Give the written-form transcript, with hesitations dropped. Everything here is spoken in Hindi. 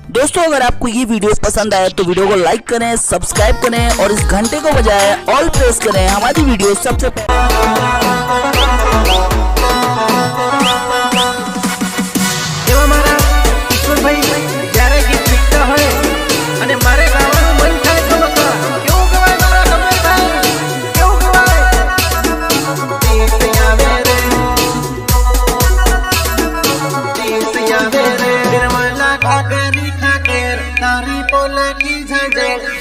दोस्तों अगर आपको ये वीडियो पसंद आए तो वीडियो को लाइक करें, सब्सक्राइब करें और इस घंटे को बजाय ऑल प्रेस करें। हमारी वीडियो सबसे तारी पोला की झंझट